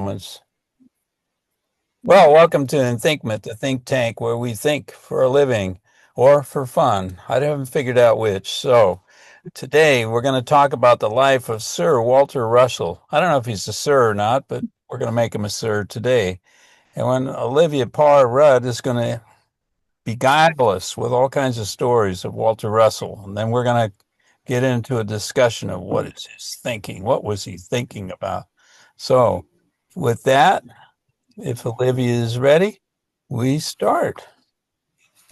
moments. Well, welcome to Thinkment, the think tank where we think for a living or for fun. I haven't figured out which. So today we're going to talk about the life of Sir Walter Russell. I don't know if he's a sir or not, but we're going to make him a sir today. And when Olivia Parr-Rud is going to beguile us with all kinds of stories of Walter Russell. And then we're going to get into a discussion of what is his thinking? What was he thinking about? So with that, if Olivia is ready, we start.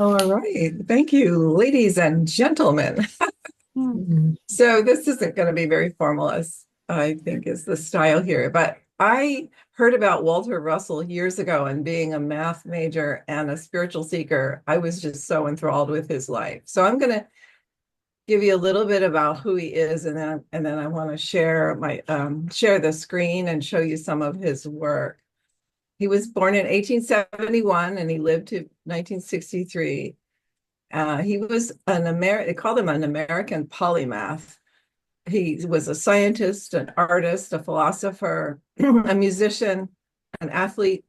All right. Thank you, ladies and gentlemen. So this isn't going to be very formal, as I think is the style here, but I heard about Walter Russell years ago, and being a math major and a spiritual seeker, I was just so enthralled with his life. So I'm going to give you a little bit about who he is, and then I want to share the screen and show you some of his work. He was born in 1871 and he lived to 1963. He was they called him an American polymath. He was a scientist, an artist, a philosopher, a musician, an athlete.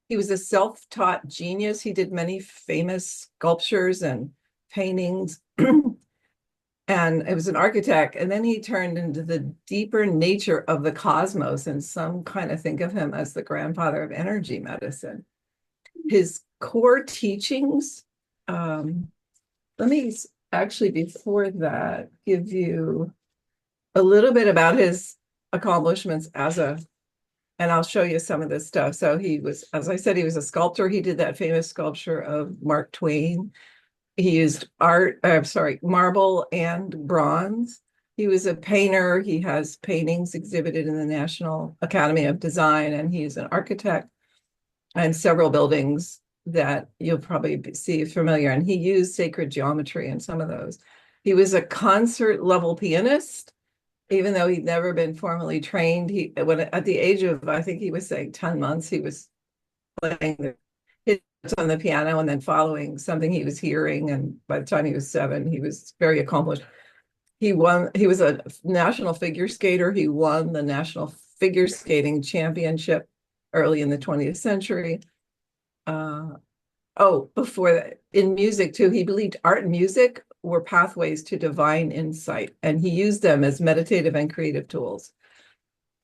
He was a self-taught genius. He did many famous sculptures and paintings, and it was an architect. And then he turned into the deeper nature of the cosmos, and some kind of think of him as the grandfather of energy medicine. His core teachings, let me actually, before that, give you a little bit about his accomplishments and I'll show you some of this stuff. So he was, as I said, he was a sculptor. He did that famous sculpture of Mark Twain. He used marble and bronze. He was a painter. He has paintings exhibited in the National Academy of Design, and he's an architect, and several buildings that you'll probably see familiar. And he used sacred geometry in some of those. He was a concert level pianist, even though he'd never been formally trained. At the age of, I think he was saying 10 months, he was playing his on the piano and then following something he was hearing. And by the time he was 7, he was very accomplished. He was a national figure skater. He won the National Figure Skating Championship early in the 20th century. Before that, in music too, he believed art and music were pathways to divine insight, and he used them as meditative and creative tools.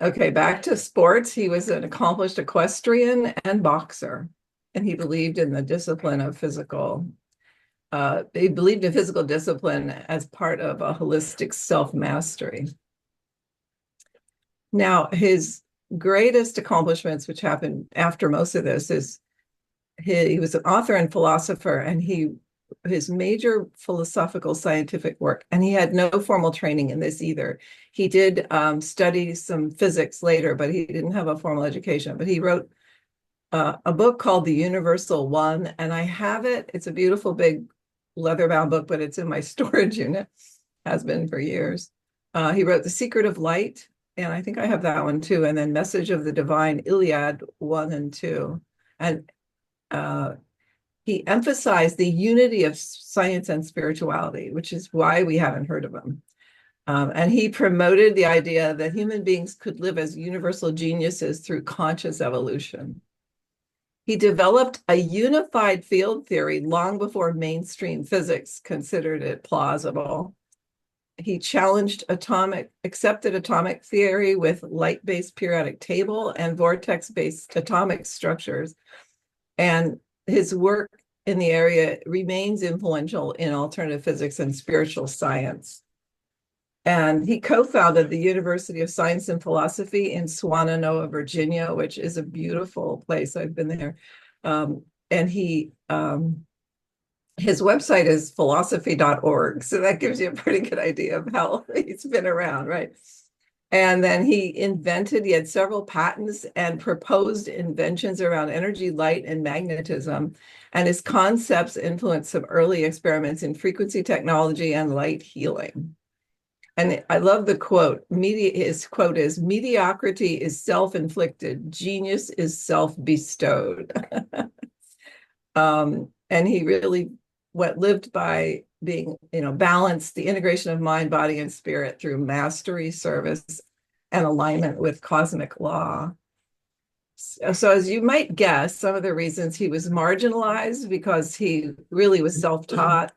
Okay, back to sports. He was an accomplished equestrian and boxer, and he believed in the discipline of he believed in physical discipline as part of a holistic self-mastery. Now, his greatest accomplishments, which happened after most of this, is he was an author and philosopher, and his major philosophical scientific work, and he had no formal training in this either. He did study some physics later, but he didn't have a formal education. But he wrote a book called The Universal One, and I have it. It's a beautiful big leather-bound book, but it's in my storage unit, has been for years. He wrote The Secret of Light, and I think I have that one too, and then Message of the Divine, Iliad 1 and 2. And he emphasized the unity of science and spirituality, which is why we haven't heard of him. And he promoted the idea that human beings could live as universal geniuses through conscious evolution. He developed a unified field theory long before mainstream physics considered it plausible. He challenged accepted atomic theory with light-based periodic table and vortex-based atomic structures. And his work in the area remains influential in alternative physics and spiritual science. And he co-founded the University of Science and Philosophy in Swannanoa, Virginia, which is a beautiful place. I've been there. And his website is philosophy.org. So that gives you a pretty good idea of how he's been around, right? And then he had several patents and proposed inventions around energy, light, and magnetism. And his concepts influenced some early experiments in frequency technology and light healing. And I love the quote. His quote is, "Mediocrity is self-inflicted. Genius is self-bestowed." And he really lived by being, balanced, the integration of mind, body, and spirit through mastery, service, and alignment with cosmic law. So as you might guess, some of the reasons he was marginalized because he really was self-taught,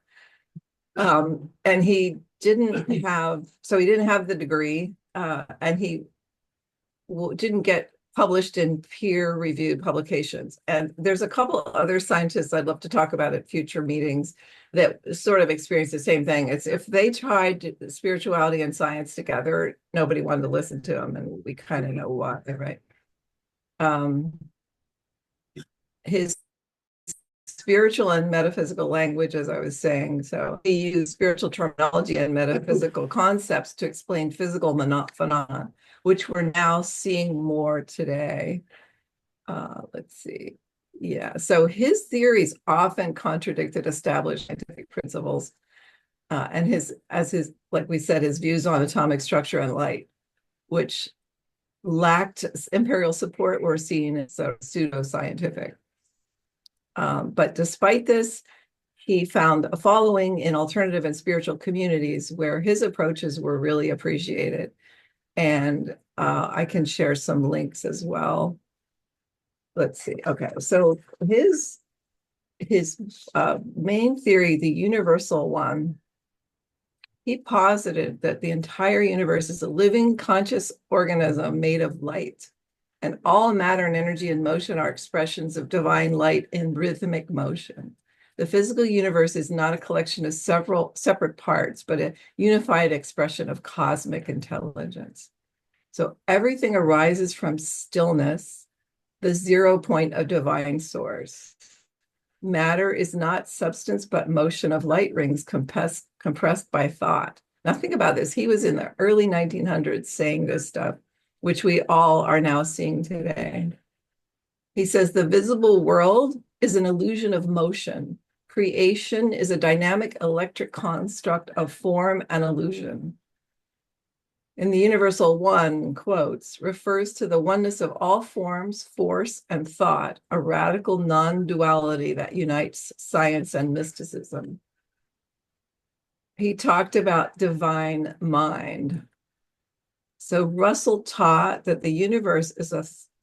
and he didn't have the degree, and he didn't get published in peer-reviewed publications. And there's a couple of other scientists I'd love to talk about at future meetings that sort of experienced the same thing. It's if they tried spirituality and science together, nobody wanted to listen to them, and we kind of know why, right? His spiritual and metaphysical language, as I was saying. So he used spiritual terminology and metaphysical concepts to explain physical phenomena, which we're now seeing more today. Let's see. Yeah, so his theories often contradicted established scientific principles, and like we said, his views on atomic structure and light, which lacked empirical support, were seen as pseudoscientific. But despite this, he found a following in alternative and spiritual communities where his approaches were really appreciated. And I can share some links as well. Let's see. Okay, so his main theory, the universal one, he posited that the entire universe is a living, conscious organism made of light, and all matter and energy and motion are expressions of divine light in rhythmic motion. The physical universe is not a collection of several separate parts, but a unified expression of cosmic intelligence. So everything arises from stillness, the 0 point of divine source. Matter is not substance, but motion of light rings compressed by thought. Now think about this. He was in the early 1900s saying this stuff, which we all are now seeing today. He says the visible world is an illusion of motion. Creation is a dynamic electric construct of form and illusion. And the universal one, quotes, refers to the oneness of all forms, force, and thought, a radical non-duality that unites science and mysticism. He talked about divine mind. So Russell taught that the universe is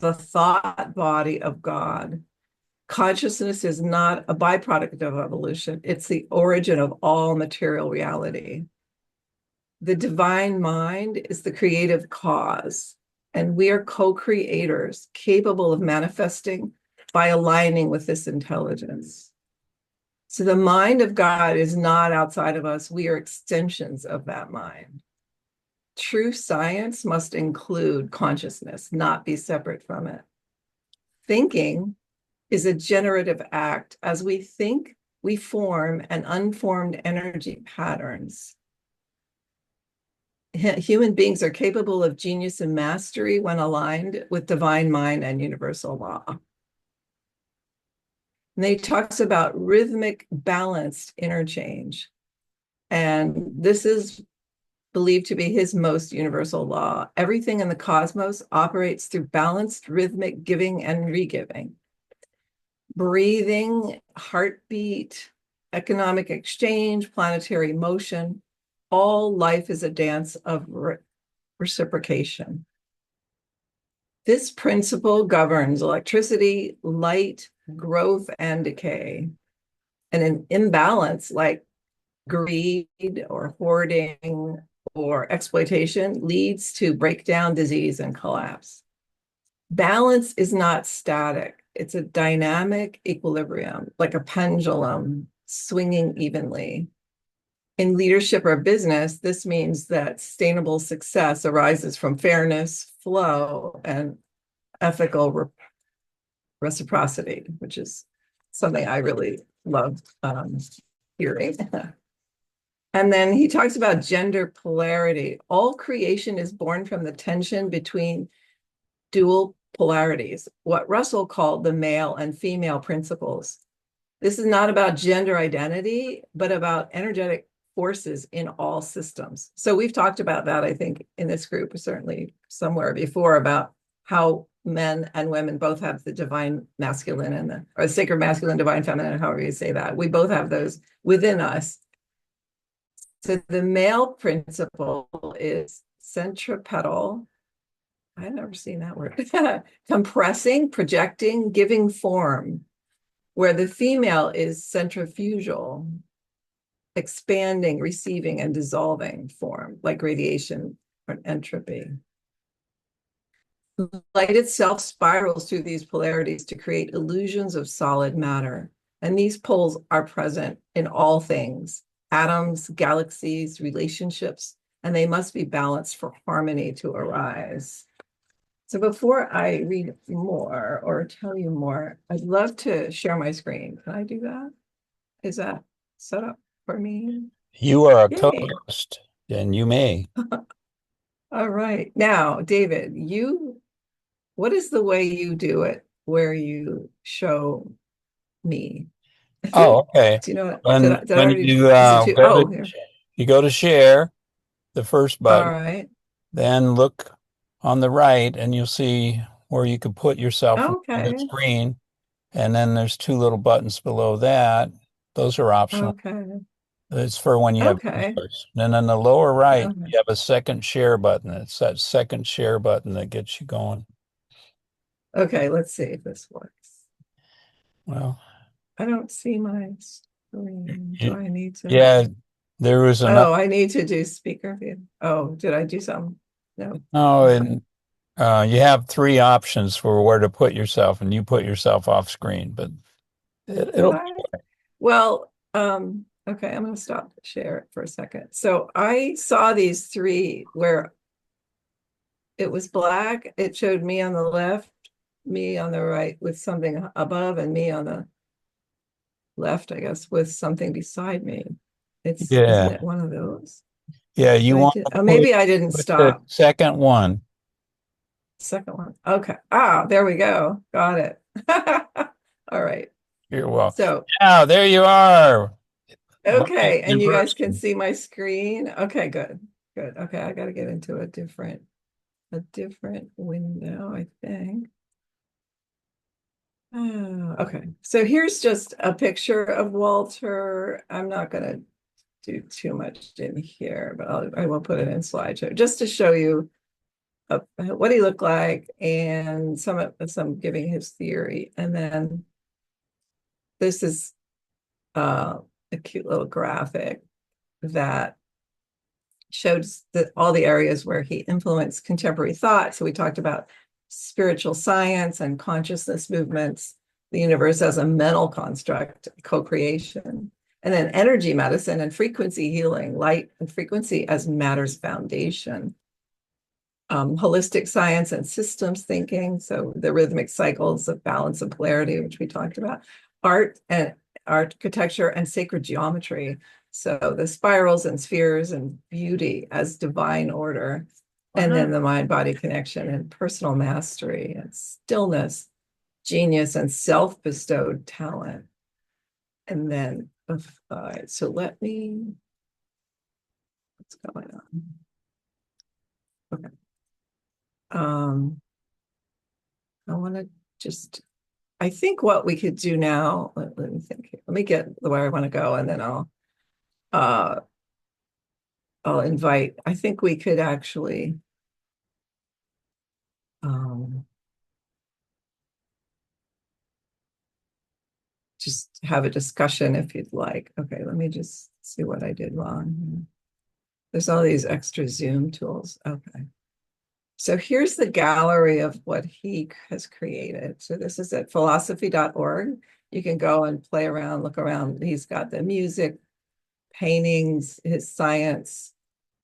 the thought body of God. Consciousness is not a byproduct of evolution. It's the origin of all material reality. The divine mind is the creative cause, and we are co-creators capable of manifesting by aligning with this intelligence. So the mind of God is not outside of us. We are extensions of that mind. True science must include consciousness, not be separate from it. Thinking is a generative act. As we think, we form an unformed energy patterns. Human beings are capable of genius and mastery when aligned with divine mind and universal law. And he talks about rhythmic balanced interchange. And this is believed to be his most universal law. Everything in the cosmos operates through balanced rhythmic giving and re-giving. Breathing, heartbeat, economic exchange, planetary motion, all life is a dance of reciprocation. This principle governs electricity, light, growth, and decay. And an imbalance like greed or hoarding or exploitation leads to breakdown, disease, and collapse. Balance is not static. It's a dynamic equilibrium, like a pendulum swinging evenly. In leadership or business, this means that sustainable success arises from fairness, flow, and ethical reciprocity, which is something I really love hearing. And then he talks about gender polarity. All creation is born from the tension between dual polarities, what Russell called the male and female principles. This is not about gender identity, but about energetic forces in all systems. So we've talked about that, I think, in this group, certainly somewhere before, about how men and women both have the divine masculine and or the sacred masculine, divine feminine, however you say that. We both have those within us. So the male principle is centripetal, I've never seen that word. Compressing, projecting, giving form, where the female is centrifugal, expanding, receiving, and dissolving form, like radiation or entropy. Light itself spirals through these polarities to create illusions of solid matter. And these poles are present in all things, atoms, galaxies, relationships, and they must be balanced for harmony to arise. So before I read more or tell you more, I'd love to share my screen. Can I do that? Is that set up for me? You are a Yay. co-host, and you may. All right. Now, David, what is the way you do it where you show me? Do Oh, okay. you know, did I When already, you is it too, go to oh, here. share the first All button, right. then look on the right, and you'll see where you could put yourself in the Okay. screen. And then there's two little buttons below that. Those are optional. Okay. It's for when you have Okay. visitors. And then on the lower right, Okay. you have a second share button. It's that second share button that gets you going. Okay. Let's see if this works. Well, I don't see my screen. Do y- I need to? yeah, there was another. Oh, I need to do speaker view. Oh, did I do something? No. No, Okay. and you have three options for where to put yourself, and you put yourself off screen, but Did it'll. I? Well, okay, I'm going to stop the share for a second. So I saw these three where it was black. It showed me on the left, me on the right with something above, and me on the left, I guess, with something beside me. Isn't Yeah, it one of those? yeah. You Did I want do, to oh, maybe I didn't put the stop. second one. Second one. Okay. Ah, there we go. Got it. All right. You're well. So, Now there you are, live okay. in And you guys can person. see my screen. Okay, good. Good. Okay, I got to get into a different window, I think. Okay, so here's just a picture of Walter. I'm not going to do too much in here, but I will put it in slideshow just to show you what he looked like and some giving his theory. And then this is a cute little graphic that shows all the areas where he influenced contemporary thought. So we talked about spiritual science and consciousness movements, the universe as a mental construct, co-creation, and then energy medicine and frequency healing, light and frequency as matter's foundation. Holistic science and systems thinking, so the rhythmic cycles of balance and polarity, which we talked about, art and architecture and sacred geometry, so the spirals and spheres and beauty as divine order, and then the mind-body connection and personal mastery and stillness, genius and self-bestowed talent. And then, so let me, what's going on? Okay. I want to just, I think what we could do now, let me think here. Let me get where I want to go, and then uh I'll invite, I think we could actually um just have a discussion if you'd like. Okay, let me just see what I did wrong. There's all these extra Zoom tools. Okay. So here's the gallery of what he has created. So this is at philosophy.org. You can go and play around, look around. He's got the music, paintings, his science,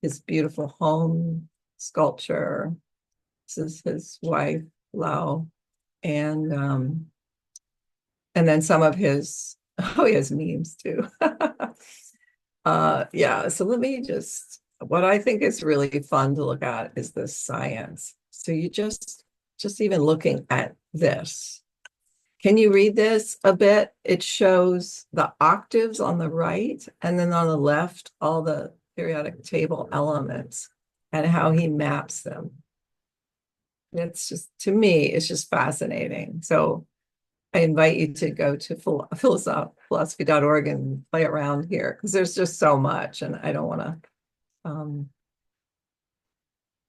his beautiful home, sculpture. This is his wife, Lau, and then some of his, oh, he has memes too. Yeah, so let me just, what I think is really fun to look at is the science. So you just even looking at this. Can you read this a bit? It shows the octaves on the right, and then on the left, all the periodic table elements and how he maps them. It's just, to me, it's just fascinating. So I invite you to go to philosophy.org and play around here because there's just so much, and I don't want to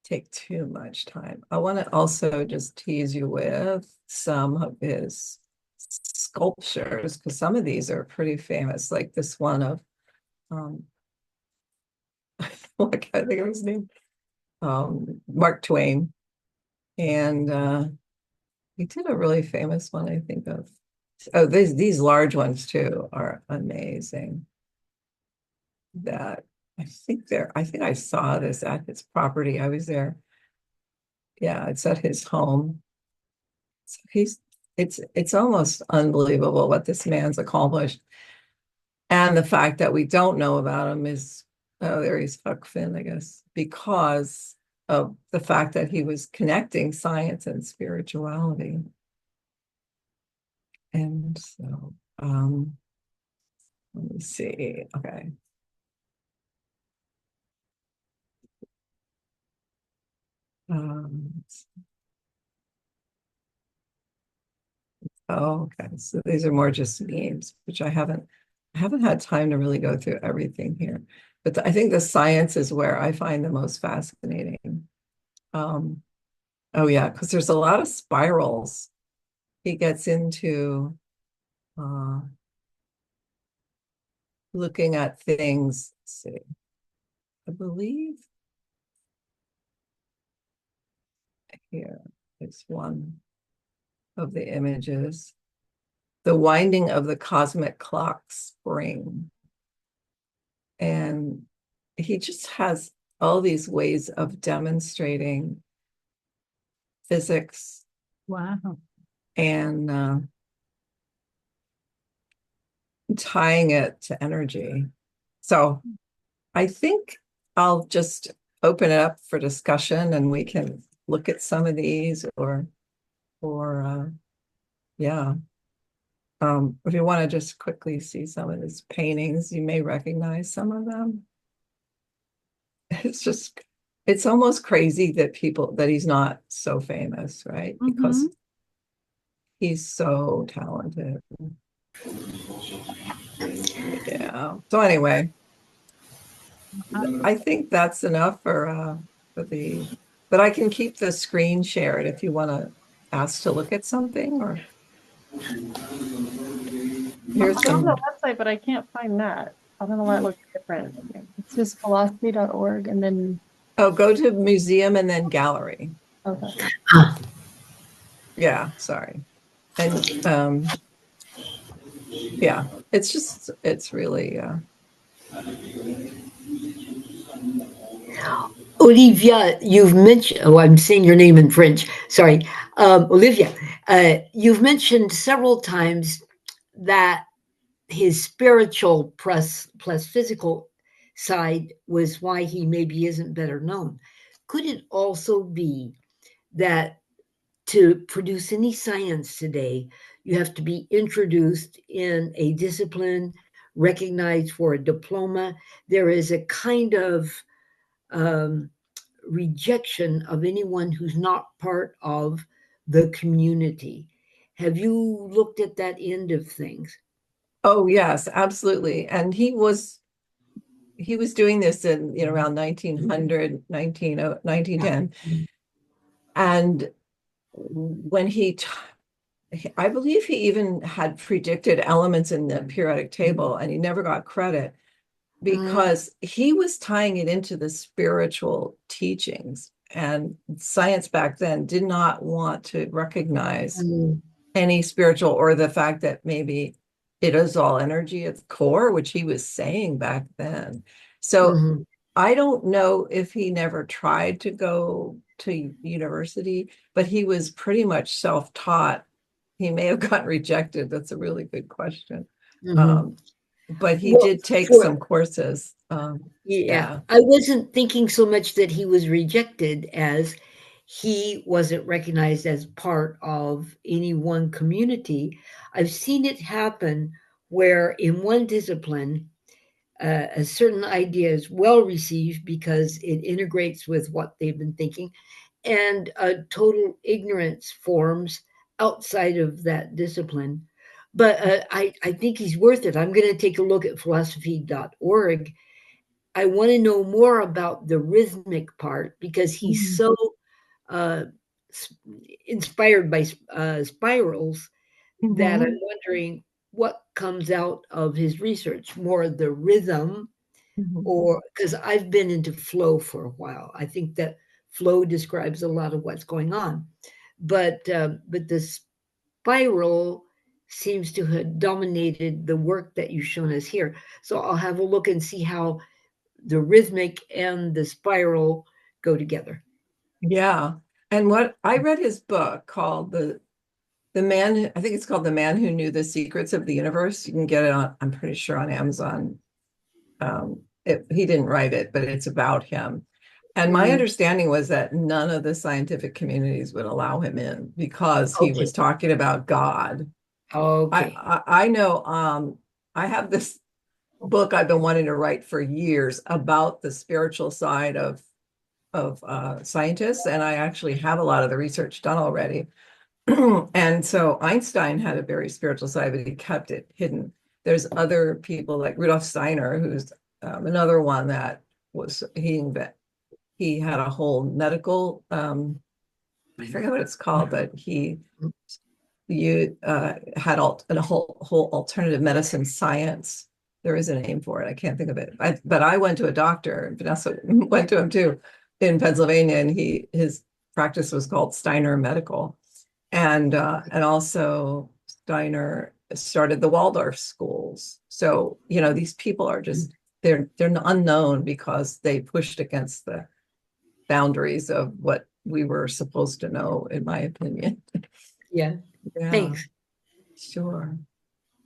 take too much time. I want to also just tease you with some of his sculptures, because some of these are pretty famous, like this one of I can't think of his name, Mark Twain. And he did a really famous one, I think of. Oh, these large ones too are amazing. That I think I saw this at his property. I was there. Yeah, it's at his home. So it's almost unbelievable what this man's accomplished. And the fact that we don't know about him is, oh, there he's Huck Finn, I guess, because of the fact that he was connecting science and spirituality. And so, let me see. Okay. Um, oh, okay. So these are more just memes, which I haven't had time to really go through everything here. But I think the science is where I find the most fascinating. Um, oh yeah, because there's a lot of spirals. He gets into uh, looking at things. Let's see, I believe here is one of the images. The winding of the cosmic clock spring. And he just has all these ways of demonstrating physics. Wow. And tying it to energy. So I think I'll just open it up for discussion and we can look at some of these or yeah. If you want to just quickly see some of his paintings, you may recognize some of them. It's almost crazy that he's not so famous, right? Because he's so talented. Yeah. So anyway, I think that's enough for but I can keep the screen shared if you want to ask to look at something or here's I'm on the some. website, but I can't find that. I don't know why it looks different. It's just philosophy.org and then Oh, go to museum and then gallery. okay. Yeah, sorry. And yeah, it's really Olivia, you've mentioned, oh, I'm saying your name in French. Sorry. Olivia, you've mentioned several times that his spiritual plus physical side was why he maybe isn't better known. Could it also be that to produce any science today, you have to be introduced in a discipline, recognized for a diploma? There is a kind of um, rejection of anyone who's not part of the community. Have you looked at that end of things? oh yes, absolutely. And he was doing this in around 1900, 1910. And when I believe he even had predicted elements in the periodic table and he never got credit because he was tying it into the spiritual teachings. And science back then did not want to recognize any spiritual or the fact that maybe it is all energy at the core, which he was saying back then. So I don't know if he never tried to go to university, but he was pretty much self-taught. He may have gotten rejected. That's a really good question. But he Well, did take for some courses. yeah, Yeah. I wasn't thinking so much that he was rejected as he wasn't recognized as part of any one community. I've seen it happen where in one discipline, a certain idea is well received because it integrates with what they've been thinking, and a total ignorance forms outside of that discipline. But I think he's worth it. I'm going to take a look at philosophy.org I want to know more about the rhythmic part because he's so uh, inspired by spirals that I'm wondering what comes out of his research, more of the rhythm, or because I've been into flow for a while. I think that flow describes a lot of what's going on, but the spiral seems to have dominated the work that you've shown us here. So I'll have a look and see how the rhythmic and the spiral go together. Yeah. And what I read his book called the man, I think it's called The Man Who Knew the Secrets of the Universe. You can get it on, I'm pretty sure, on Amazon. He didn't write it, but it's about him. And my understanding was that none of the scientific communities would allow him in because he was talking about God. Okay. I know I have this book I've been wanting to write for years about the spiritual side of scientists, and I actually have a lot of the research done already. And so Einstein had a very spiritual side, but he kept it hidden. There's other people like Rudolf Steiner, who's another one that was he had a whole medical I forget what it's called, but he had a whole alternative medicine science. There is a name for it. I can't think of it. But I went to a doctor, and Vanessa went to him too, in Pennsylvania, and his practice was called Steiner Medical. And also Steiner started the Waldorf schools. So, these people are just they're unknown because they pushed against the boundaries of what we were supposed to know, in my opinion. Yeah. Yeah, Thanks. sure.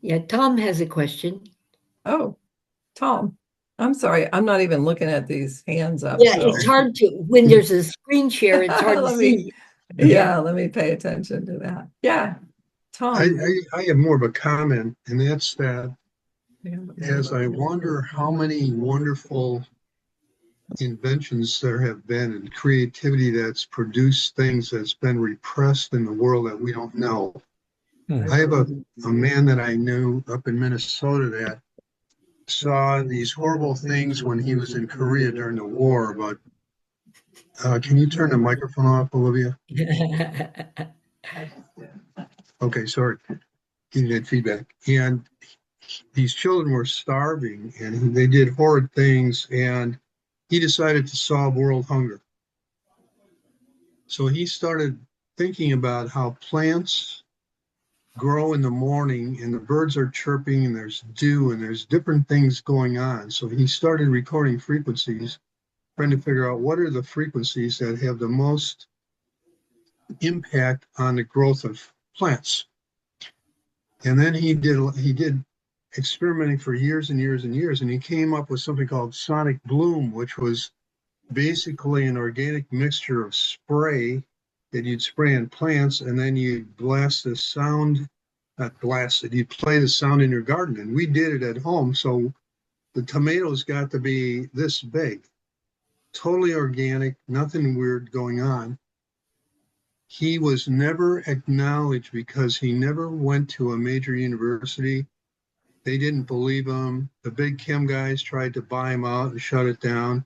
Yeah, Tom has a question. Oh, Tom, I'm sorry. I'm not even looking at these hands up. Yeah, So it's hard to, when there's a screen share, it's hard to let me, see. yeah, let me pay attention to that. Yeah, Tom. I have more of a comment, and that's that as I wonder how many wonderful inventions there have been and creativity that's produced things that's been repressed in the world that we don't know. I have a man that I knew up in Minnesota that saw these horrible things when he was in Korea during the war. But can you turn the microphone off, Olivia? Okay, sorry. Getting that feedback. And these children were starving and they did horrid things. And he decided to solve world hunger. So he started thinking about how plants grow in the morning and the birds are chirping and there's dew and there's different things going on. So he started recording frequencies, trying to figure out what are the frequencies that have the most impact on the growth of plants. And then he did experimenting for years and years and years, and he came up with something called sonic bloom, which was basically an organic mixture of spray that you'd spray on plants, and then you'd blast the sound, not blast it, you'd play the sound in your garden. And we did it at home. So the tomatoes got to be this big, totally organic, nothing weird going on. He was never acknowledged because he never went to a major university. They didn't believe him. The big chem guys tried to buy him out and shut it down.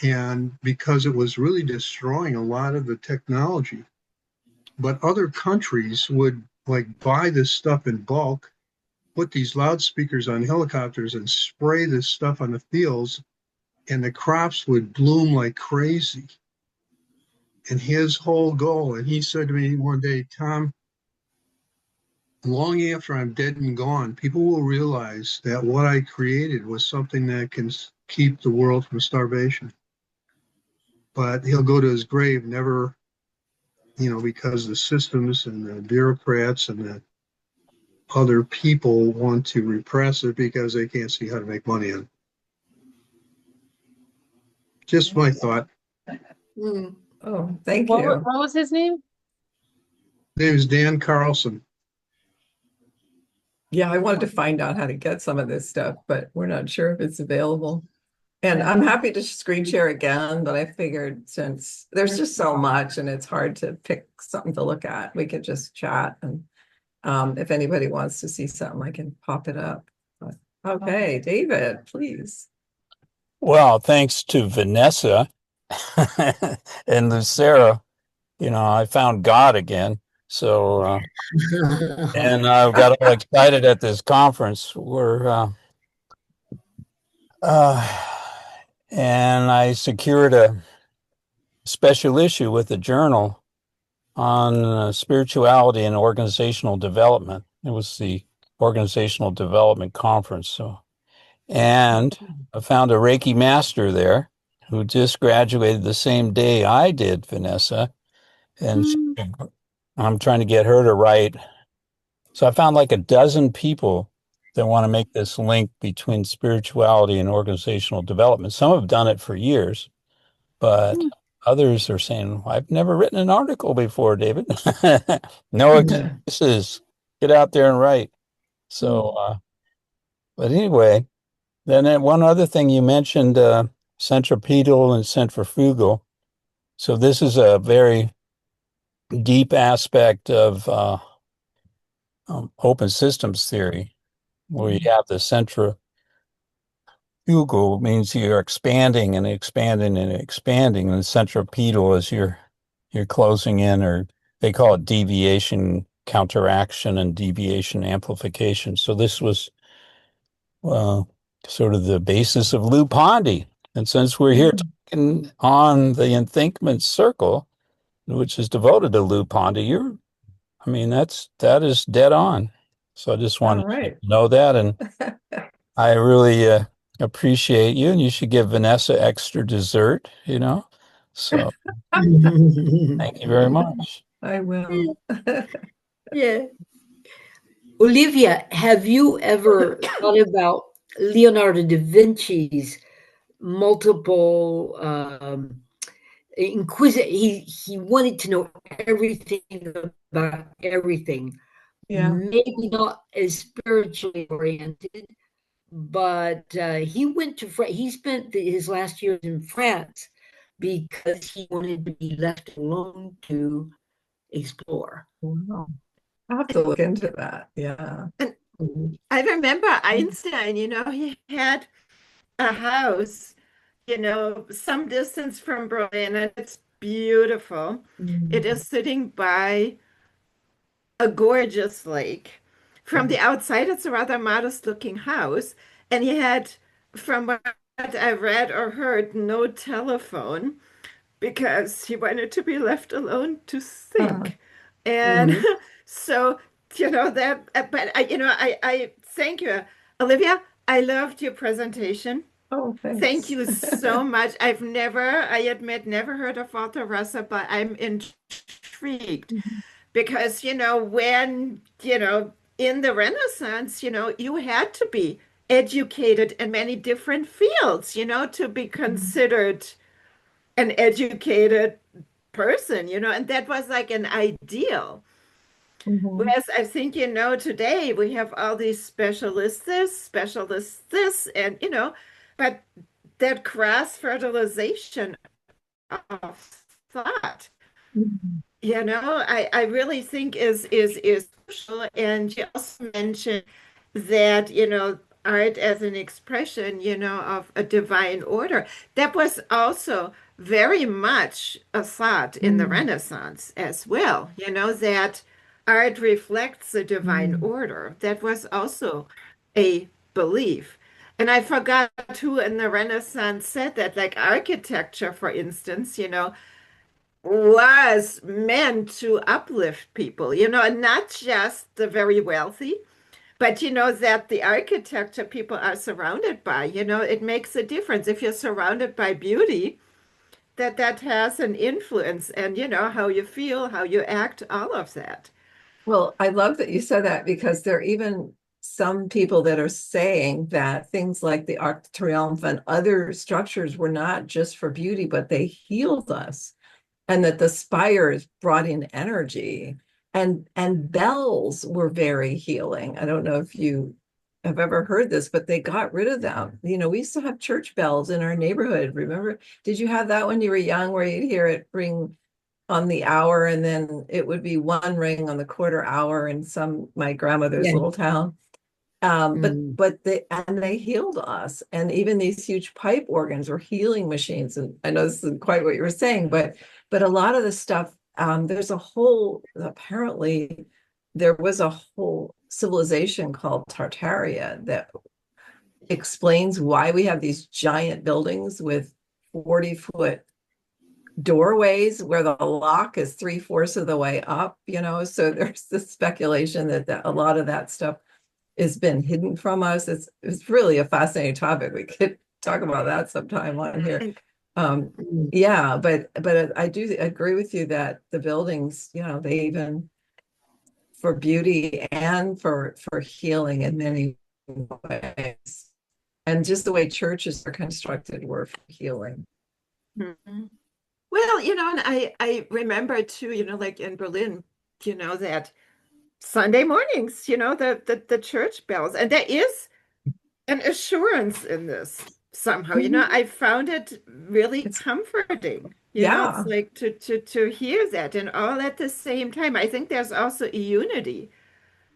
And because it was really destroying a lot of the technology. But other countries would like buy this stuff in bulk, put these loudspeakers on helicopters and spray this stuff on the fields, and the crops would bloom like crazy. And his whole goal, and he said to me one day, Tom, long after I'm dead and gone, people will realize that what I created was something that can keep the world from starvation. But he'll go to his grave never, because the systems and the bureaucrats and the other people want to repress it because they can't see how to make money on it. Just my thought. Oh, thank you. What was his name? His name is Dan Carlson. Yeah, I wanted to find out how to get some of this stuff, but we're not sure if it's available. And I'm happy to screen share again, but I figured since there's just so much and it's hard to pick something to look at, we could just chat. And if anybody wants to see something, I can pop it up. But, okay, David, please. Well, thanks to Vanessa and Lucera, I found God again. So, and I got all excited at this conference uh, and I secured a special issue with the journal on spirituality and organizational development. It was the organizational development conference. So, and I found a Reiki master there who just graduated the same day I did, Vanessa. And I'm trying to get her to write. So I found like a dozen people that want to make this link between spirituality and organizational development. Some have done it for years, but others are saying, I've never written an article before, David. No excuses. Get out there and write. So, but anyway, then one other thing you mentioned, centripetal and centrifugal. So this is a very deep aspect of open systems theory, where you have the centrifugal means you're expanding and expanding and expanding, and the centripetal is you're closing in, or they call it deviation counteraction and deviation amplification. So this was uh, sort of the basis of Lou Pondy. And since we're here talking on the Enthinkment Circle, which is devoted to Lou Pondy, that is dead on. So I just wanted you to know that, and I really appreciate you, and you should give Vanessa extra dessert, So thank you very much. I will. Yeah. Olivia, have you ever thought about Leonardo da Vinci's multiple inquisitive? He wanted to know everything about everything. Yeah. Maybe not as spiritually oriented, but he spent his last years in France because he wanted to be left alone to explore. Wow. I'll have to look into that. Yeah. And I remember Einstein, he had a house, some distance from Berlin, and it's beautiful. It is sitting by a gorgeous lake. From the outside, it's a rather modest looking house. And he had, from what I read or heard, no telephone because he wanted to be left alone to think. And so, but I thank you, Olivia. I loved your presentation. Oh, thanks. Thank you so much. I admit, never heard of Walter Rosser, but I'm intrigued because, when, in the Renaissance, you had to be educated in many different fields, to be considered an educated person, and that was like an ideal. Whereas I think, today we have all these specialists this, and, but that cross fertilization of thought, I really think is crucial. And you also mentioned that, art as an expression, of a divine order. That was also very much a thought in the Renaissance as well, that art reflects the divine order. That was also a belief. And I forgot who in the Renaissance said that, like architecture, for instance, was meant to uplift people, and not just the very wealthy, but that the architecture people are surrounded by, it makes a difference. If you're surrounded by beauty, that has an influence, and how you feel, how you act, all of that. Well, I love that you said that, because there are even some people that are saying that things like the Arc de Triomphe and other structures were not just for beauty, but they healed us, and that the spires brought in energy, and bells were very healing. I don't know if you have ever heard this, but they got rid of them. We used to have church bells in our neighborhood. Remember? Did you have that when you were young, where you'd hear it ring on the hour, and then it would be one ring on the quarter hour in my grandmother's little town? But they healed us, and even these huge pipe organs were healing machines. And I know this isn't quite what you were saying, but a lot of the stuff, apparently there was a whole civilization called Tartaria that explains why we have these giant buildings with 40-foot doorways where the lock is 3/4 of the way up, so there's this speculation that a lot of that stuff has been hidden from us. It's really a fascinating topic. We could talk about that sometime on here. Yeah, but I do agree with you that the buildings, they even for beauty and for healing in many ways. And just the way churches are constructed were for healing. Mhm. Well, and I remember too, like in Berlin, that Sunday mornings, the church bells, and there is an assurance in this somehow. I found it really comforting. Yeah. It's like to hear that and all at the same time. I think there's also a unity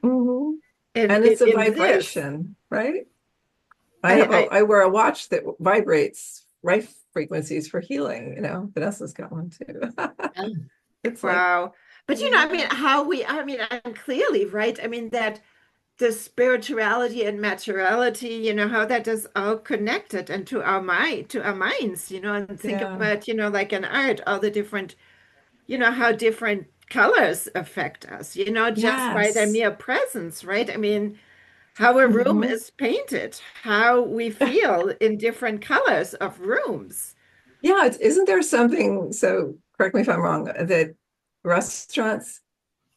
Mm-hmm. in And it's a in this. vibration, right? I I wear a watch that vibrates frequencies for healing. Vanessa's got one too. It's like, wow. But I mean, I'm clearly right. I mean that the spirituality and materiality, how that is all connected and to our minds, and think yeah, about, like in art, all the different, how different colors affect us, just by their yes. mere presence, right? I mean, how a room Mhm. is painted, how we feel in different colors of rooms. Yeah, isn't there something, so correct me if I'm wrong, that restaurants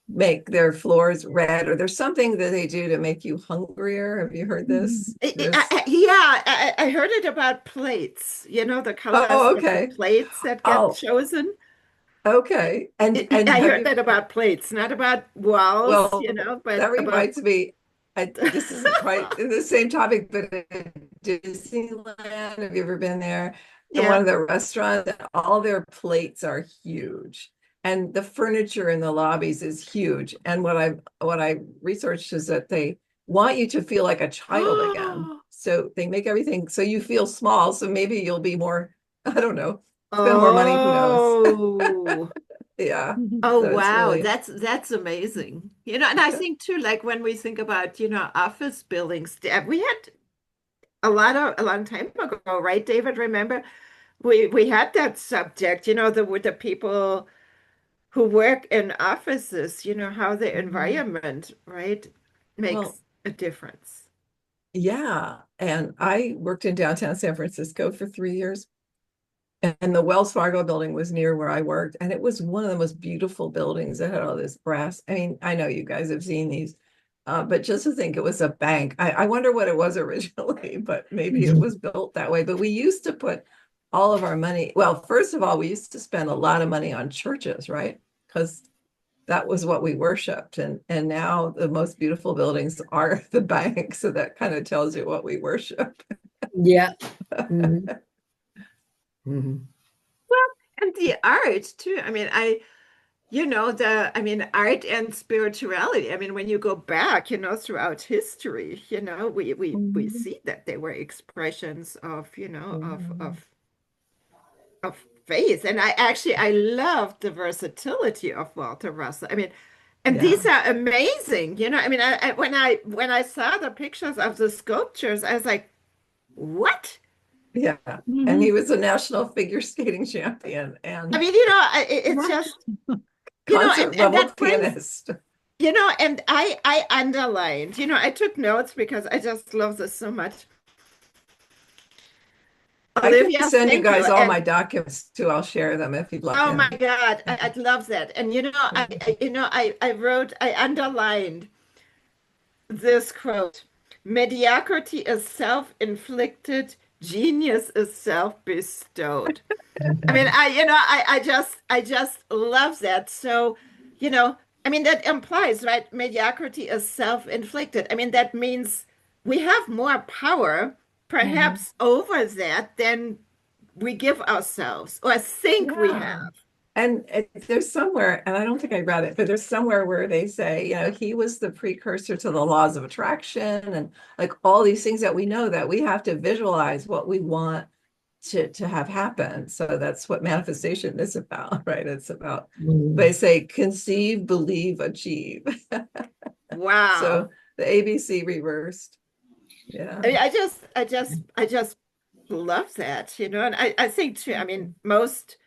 make their floors red, or there's something that they do to make you hungrier? Have you heard this? Yeah, I heard it about plates, the colors Oh, of the okay. plates that get Oh, chosen. okay. And I have heard you, that about plates, not about walls, well, but that about reminds me, this isn't quite in the same topic, but at Disneyland, have you ever been there? In one yeah. of the restaurants, all their plates are huge. And the furniture in the lobbies is huge. And what I researched is that they want you to feel like a child again. So they make everything so you feel small. So maybe you'll be more, I don't know, spend more money, who knows? Oh, Yeah. oh So it's wow, really, that's amazing. And I think too, like when we think about, office buildings, we had a long time ago, right, David? Remember, we had that subject, with the people who work in offices, how the Mhm. environment, right, Well, makes a difference. yeah. And I worked in downtown San Francisco for 3 years. And the Wells Fargo building was near where I worked. And it was one of the most beautiful buildings that had all this brass. I mean, I know you guys have seen these, but just to think it was a bank. I wonder what it was originally, but maybe it was built that way. But we used to put all of our money. Well, first of all, we used to spend a lot of money on churches, right? Because that was what we worshiped. And now the most beautiful buildings are the bank. So that kind of tells you what we worship. Yeah. Mhm. Mhm. And the art too. I mean, art and spirituality. I mean, when you go back, throughout history, we Mhm. see that they were expressions of, Mhm. of faith. And I love the versatility of Walter Russell. I mean, and these Yeah. are amazing. I mean, when I saw the pictures of the sculptures, I was like, what? Yeah. And he was a national figure skating champion I and mean, it's just, concert and level that brings, pianist. and I underlined, I took notes because I just love this so much. I can Olivia, send you thank you. guys all my And documents too. I'll share them if you'd like. oh my And God, I'd love that. And I underlined this quote: mediocrity is self-inflicted, genius is self-bestowed. I mean, I just love that. So, you know, I mean, that implies, right? Mediocrity is self-inflicted. I mean, that means we have more power, Mhm. perhaps, over that than we give ourselves or think we Yeah. have. And there's somewhere, and I don't think I read it, but there's somewhere where they say, he was the precursor to the laws of attraction and like all these things that we know that we have to visualize what we want to have happen. So that's what manifestation is about, right? It's about, they say, conceive, believe, achieve. Wow. So the ABC reversed. Yeah. I mean, I just love that, and I think too, I mean, most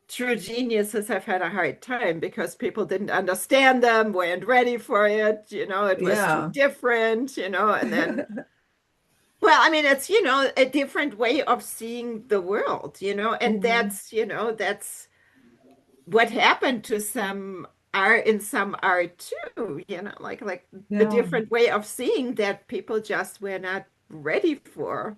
true geniuses have had a hard time because people didn't understand them, weren't ready for it, it was too Yeah. different, and then, well, I mean, it's, a different way of seeing the world, and that's what happened to some art in some art too, like a Yeah. different way of seeing that people just were not ready for.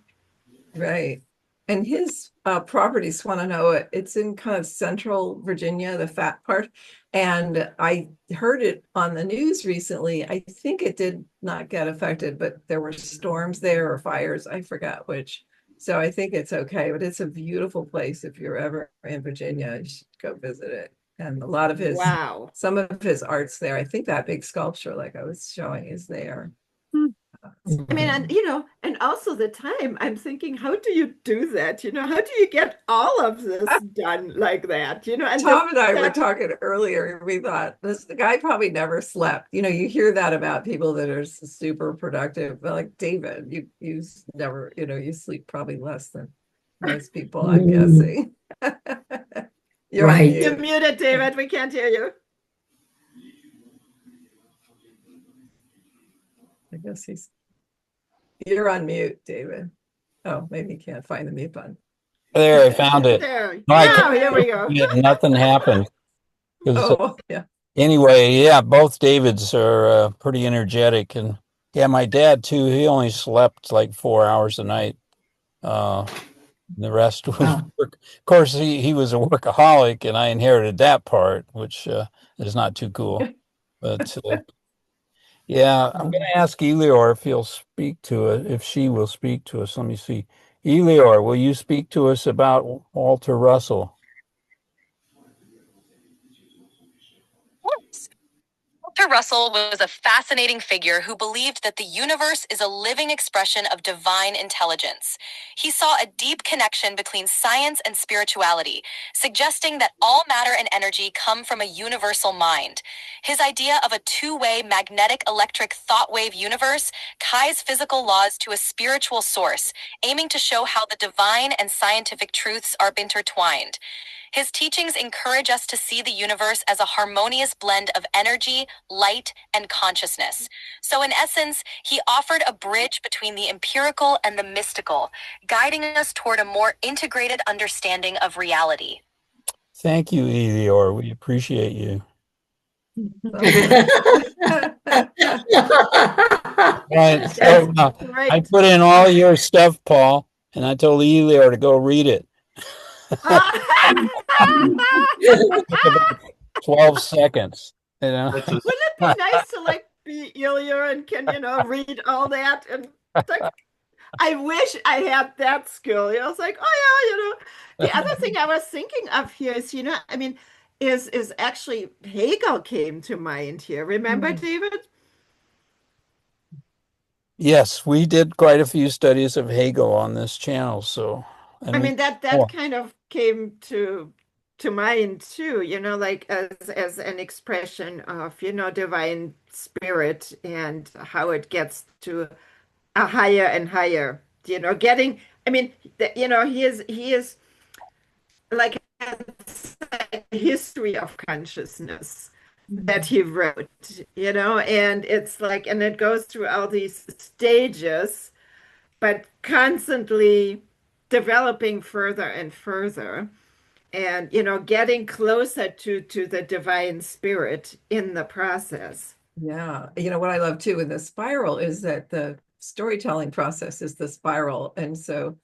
Right. And his property, Swannanoa, it's in kind of central Virginia, the fat part. And I heard it on the news recently. I think it did not get affected, but there were storms there or fires. I forgot which. So I think it's okay, but it's a beautiful place. If you're ever in Virginia, you should go visit it. And a lot of Wow. some of his art's there. I think that big sculpture, like I was showing, is there. I mean, and and also the time, I'm thinking, how do you do that? How do you get all of this done like that? And Tom and I were talking earlier. We thought the guy probably never slept. You hear that about people that are super productive. But like David, you never, you sleep probably less than most people, I'm guessing. You're on Right. You're mute. muted, David. We can't hear you. I guess you're on mute, David. Oh, maybe you can't find the mute button. There, I found it. There. No, I Now, couldn't here we go. see it, nothing happened. 'Cause, Oh, yeah. anyway, yeah, both Davids are pretty energetic, and yeah, my dad too. He only slept like 4 hours a night. The rest was Wow. work. Of course, he was a workaholic, and I inherited that part, which is not too cool. But yeah, I'm going to ask Elior if he'll speak to it, if she will speak to us. Let me see. Elior, will you speak to us about Walter Russell? Walter Russell was a fascinating figure who believed that the universe is a living expression of divine intelligence. He saw a deep connection between science and spirituality, suggesting that all matter and energy come from a universal mind. His idea of a two-way magnetic electric thought wave universe ties physical laws to a spiritual source, aiming to show how the divine and scientific truths are intertwined. His teachings encourage us to see the universe as a harmonious blend of energy, light, and consciousness. So in essence, he offered a bridge between the empirical and the mystical, guiding us toward a more integrated understanding of reality. Thank you, Elior. We appreciate you. Right. So I put in all your stuff, Paul, and I told Elior to go read it. 12 seconds. Wouldn't it be nice to be Ilya and can read all that? And I wish I had that skill. I was like, oh yeah, The other thing I was thinking of here is, I mean, is actually Hegel came to mind here. Remember, David? Yes, we did quite a few studies of Hegel on this channel. So I mean that kind of came to mind too, like as an expression of, divine spirit and how it gets to a higher and higher, getting, I mean, he is like a history of consciousness that he wrote, and it's like, and it goes through all these stages, but constantly developing further and further, and getting closer to the divine spirit in the process. Yeah. What I love too in the spiral is that the storytelling process is the spiral. And so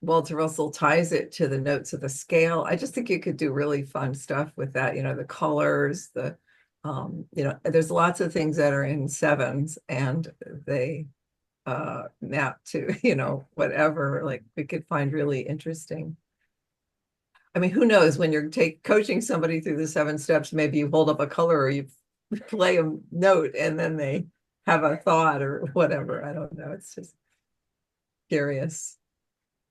Walter Russell ties it to the notes of the scale. I just think you could do really fun stuff with that, the colors, there's lots of things that are in sevens and they map to, whatever, like we could find really interesting. I mean, who knows when you're coaching somebody through the 7 steps, maybe you hold up a color or you play a note and then they have a thought or whatever. I don't know. It's just curious.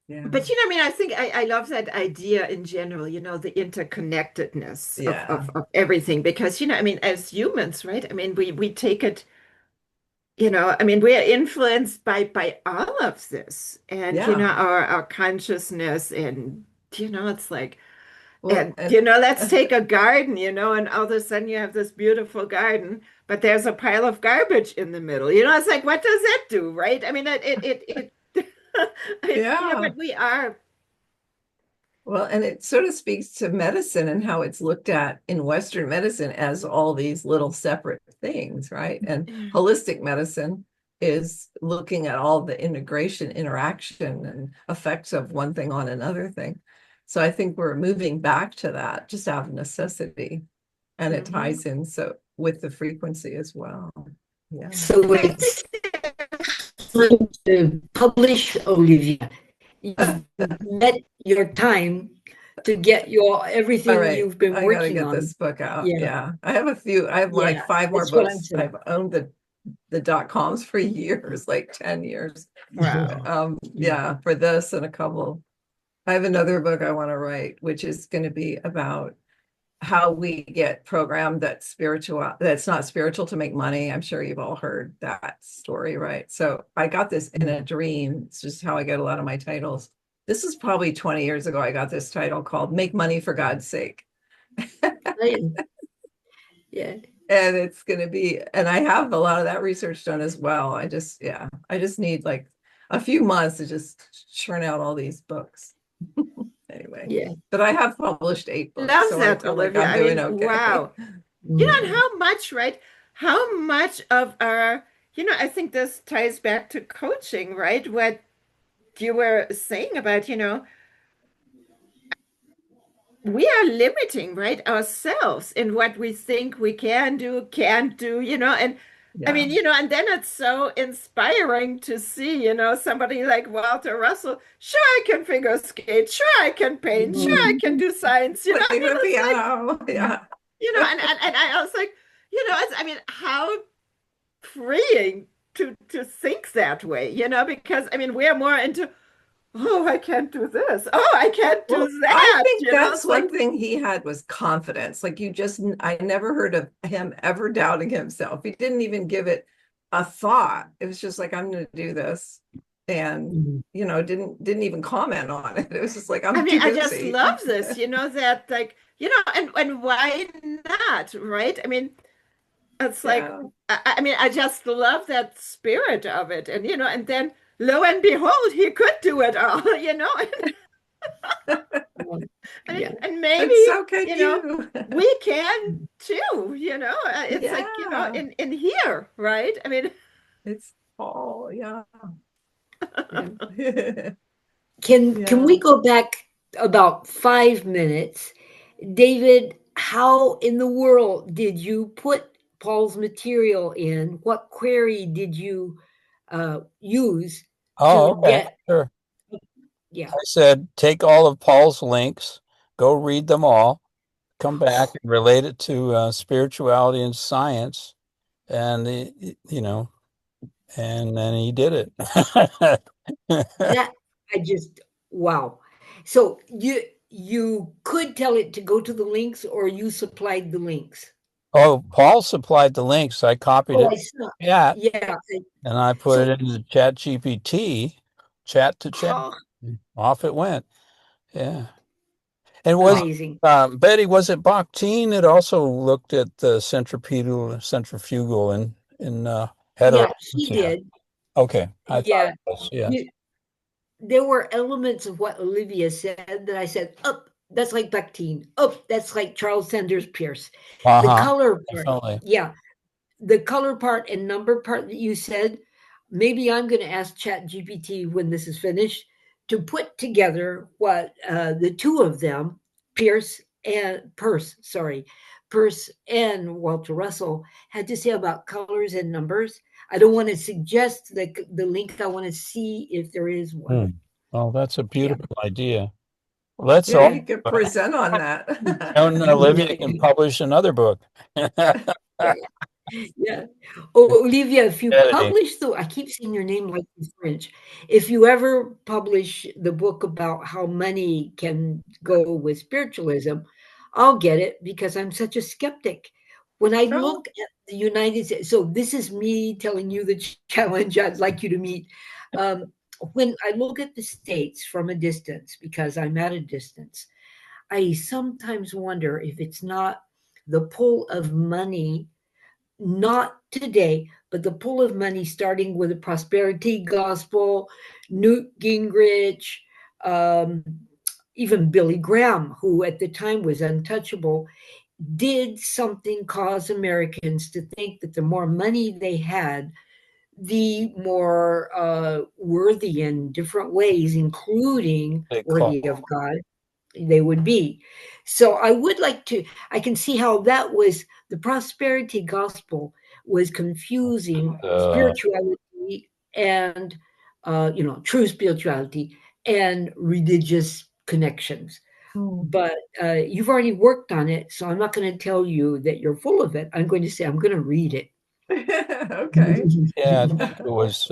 Yeah. But I mean, I think I love that idea in general, the interconnectedness Yeah. of everything. Because, I mean, as humans, right? I mean, we take it, I mean, we are influenced by all of this and, Yeah. our consciousness and, it's like, Well, and, let's take a garden, and all of a sudden you have this beautiful garden, but there's a pile of garbage in the middle. It's like, what does that do, right? I mean, yeah. but we are. Well, and it sort of speaks to medicine and how it's looked at in Western medicine as all these little separate things, right? And holistic medicine is looking at all the integration, interaction, and effects of one thing on another thing. So I think we're moving back to that just out of necessity. And it ties in so with the frequency as well. Yeah. So it's time to publish, Olivia. You've met your time to get everything you've been I gotta working get on. this book out. Yeah. Yeah. I have like 5 more that's what I'm books. saying. I've owned the .coms for years, like 10 years. Wow. Yeah, for this and a couple. I have another book I want to write, which is going to be about how we get programmed that's not spiritual to make money. I'm sure you've all heard that story, right? So I got this in a dream. It's just how I get a lot of my titles. This is probably 20 years ago. I got this title called Make Money for God's Sake. Yeah. And it's going to be, and I have a lot of that research done as well. I just need like a few months to just churn out all these books. Anyway, yeah. But I have published 8 books. Love so that, I Olivia. like I'm doing okay. Wow. And how much, right? How much of our, I think this ties back to coaching, right? What you were saying about, we are limiting, right, ourselves in what we think we can do, can't do, and I mean, and then it's so inspiring to see, somebody like Walter Russell. Sure, I can figure skate. Sure, I can paint. Sure, I can do science. Play the piano. Yeah. And I was like, I mean, how freeing to think that way, because I mean, we're more into, oh, I can't do this. Oh, I can't do that. I think that's one thing he had was confidence. Like I never heard of him ever doubting himself. He didn't even give it a thought. It was just like, I'm going to do this. And, didn't even comment on it. It was just like, I just love this, that like, and why not? Right. I mean, it's like, I mean, I just love that spirit of it. And, and then lo and behold, he could do it all, and maybe, so we can too, it's like, in here, right? I mean, it's all, Can we go back about 5 minutes? David, how in the world did you put Paul's material in? What query did you use to get? Sure. Yeah. I said, take all of Paul's links, go read them all, come back and relate it to spirituality and science. And, and then he did it. That wow. So you could tell it to go to the links, or you supplied the links? Oh, Paul supplied the links. I copied it. Yeah. And I put it into Chat GPT, chat to chat. Off it went. Yeah. And was amazing. Betty, was it Bakhtin that also looked at the centrifugal in hetero? Yeah, he did. Okay. Yeah. There were elements of what Olivia said that I said, oh, that's like Bakhtin. Oh, that's like Charles Sanders Peirce. The color part. Definitely. Yeah. The color part and number part that you said, maybe I'm going to ask ChatGPT when this is finished to put together what the two of them, Peirce and Walter Russell, had to say about colors and numbers. I don't want to suggest the link. I want to see if there is one. Oh, that's a beautiful idea. Let's Yeah, all. you could present on that. And Olivia can publish another book. Yeah. Oh, Olivia, if you Editing. publish I keep saying your name like in French. If you ever publish the book about how money can go with spiritualism, I'll get it because I'm such a skeptic. When I Oh. look at the United States, so this is me telling you the challenge I'd like you to meet. When I look at the states from a distance, because I'm at a distance, I sometimes wonder if it's not the pull of money, not today, but the pull of money starting with the prosperity gospel, Newt Gingrich, um, even Billy Graham, who at the time was untouchable, did something cause Americans to think that the more money they had, the more worthy in different ways, including They worthy call of God, they would be. So I would like to, I can see how that was the prosperity gospel was confusing spirituality and, true spirituality and religious connections. But you've already worked on it, so I'm not going to tell you that you're full of it. I'm going to say I'm going to read it. Okay. yeah, I think it was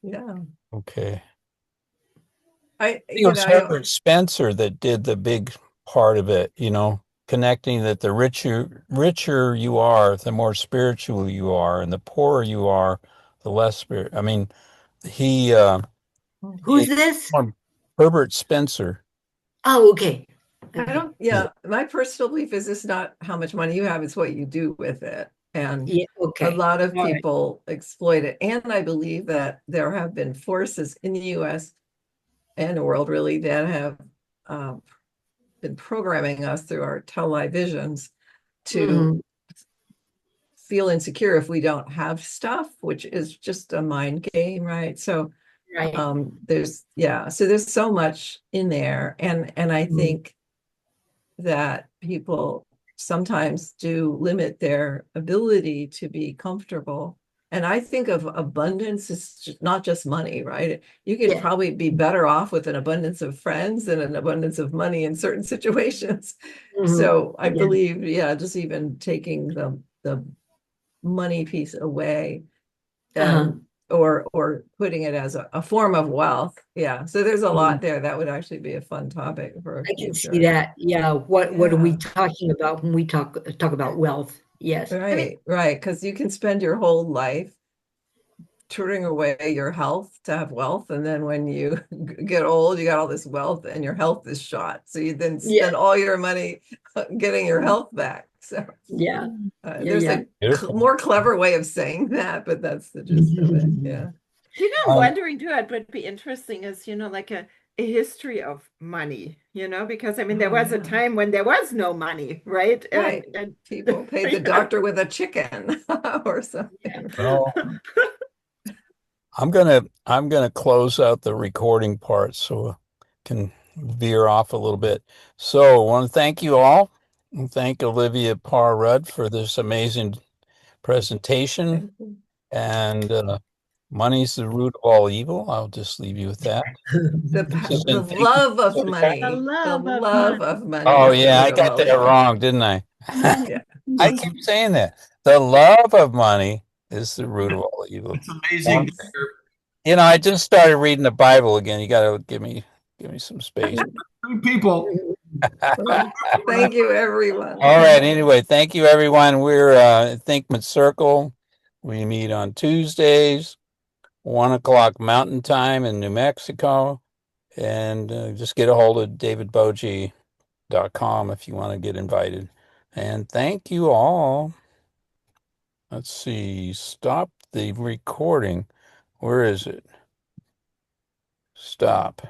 Yeah. okay. I, It was Herbert Spencer that did the big part of it, connecting that the richer you are, the more spiritual you are, and the poorer you are, the less spirit. I mean, he Who's this? Herbert Spencer. Oh, okay. I don't, yeah, my personal belief is it's not how much money you have, it's what you do with it. And Yeah, okay. a lot of All right. people exploit it. And I believe that there have been forces in the US and the world really that have been programming us through our televisions to Mhm. feel insecure if we don't have stuff, which is just a mind game, right? So Right. there's so much in there. And I Mhm. think that people sometimes do limit their ability to be comfortable. And I think of abundance as not just money, right? You can Yeah. probably be better off with an abundance of friends than an abundance of money in certain situations. Mhm. So I Yeah. believe, just even taking the money piece away Uh-huh. or putting it as a form of wealth. Yeah. So there's a Mhm. lot there. That would actually be a fun topic for a I can see future. that. Yeah. What are we Yeah. talking about when we talk about wealth? Yes. Right. Because you can spend your whole life tutoring away your health to have wealth. And then when you get old, you got all this wealth and your health is shot. So you then Yeah. spend all your money getting your health back. So Yeah. there's a more clever way of saying that, but that's the gist of it. Yeah. I'm wondering too, it would be interesting as, like a history of money, because I mean, there was a time when there was no money, right? Right. And people paid the doctor with a chicken or something. Well, I'm gonna close out the recording part so I can veer off a little bit. So I want to thank you all and thank Olivia Parr-Rud for this amazing presentation. And money's the root of all evil. I'll just leave you with that. The love of money. The love of of money. Oh is the yeah, I root of got all that evil. wrong, didn't I? Yeah. I keep saying that. The love of money is the root of all evil. It's amazing. I just started reading the Bible again. You got to give me some space. People. Thank you, everyone. All right. Anyway, thank you, everyone. We're Thinkment Circle. We meet on Tuesdays, 1 o'clock Mountain Time in New Mexico. And just get a hold of davidbogie.com if you want to get invited. And thank you all. Let's see. Stop the recording. Where is it? Stop.